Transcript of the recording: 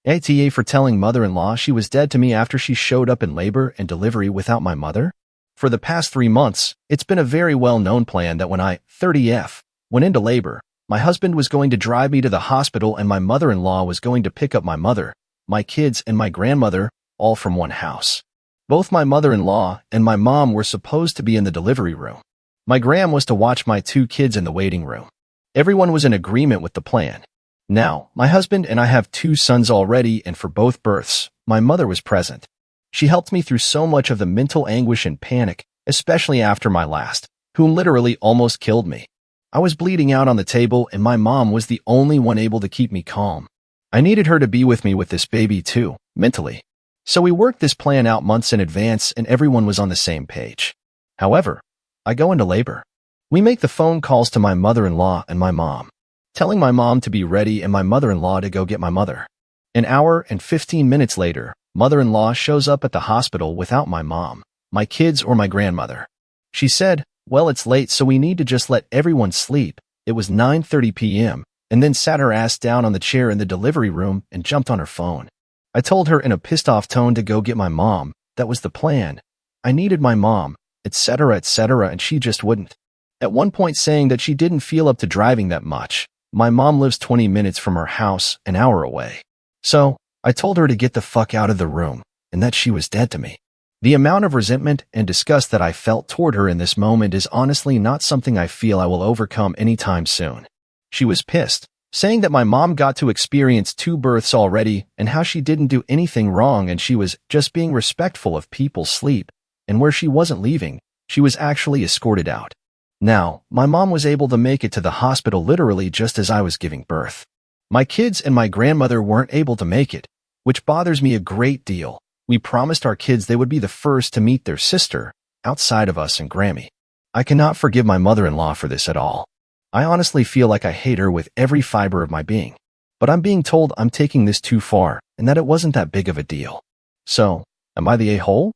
AITA for telling mother-in-law she was dead to me after she showed up in labor and delivery without my mother? For the past 3 months, it's been a very well-known plan that when I, 30F, went into labor, my husband was going to drive me to the hospital and my mother-in-law was going to pick up my mother, my kids, and my grandmother, all from one house. Both my mother-in-law and my mom were supposed to be in the delivery room. My gram was to watch my 2 kids in the waiting room. Everyone was in agreement with the plan. Now, my husband and I have 2 sons already, and for both births, my mother was present. She helped me through so much of the mental anguish and panic, especially after my last, whom literally almost killed me. I was bleeding out on the table, and my mom was the only one able to keep me calm. I needed her to be with me with this baby too, mentally. So we worked this plan out months in advance, and everyone was on the same page. However, I go into labor. We make the phone calls to my mother-in-law and my mom, telling my mom to be ready and my mother-in-law to go get my mother. An hour and 15 minutes later, mother-in-law shows up at the hospital without my mom, my kids, or my grandmother. She said, "Well, it's late, so we need to just let everyone sleep." It was 9:30 p.m., and then sat her ass down on the chair in the delivery room and jumped on her phone. I told her in a pissed-off tone to go get my mom. That was the plan. I needed my mom, etc., and she just wouldn't. At one point saying that she didn't feel up to driving that much. My mom lives 20 minutes from her house, an hour away. So, I told her to get the fuck out of the room, and that she was dead to me. The amount of resentment and disgust that I felt toward her in this moment is honestly not something I feel I will overcome anytime soon. She was pissed, saying that my mom got to experience 2 births already and how she didn't do anything wrong and she was just being respectful of people's sleep, and where she wasn't leaving, she was actually escorted out. Now, my mom was able to make it to the hospital literally just as I was giving birth. My kids and my grandmother weren't able to make it, which bothers me a great deal. We promised our kids they would be the first to meet their sister, outside of us and Grammy. I cannot forgive my mother-in-law for this at all. I honestly feel like I hate her with every fiber of my being. But I'm being told I'm taking this too far, and that it wasn't that big of a deal. So, am I the a-hole?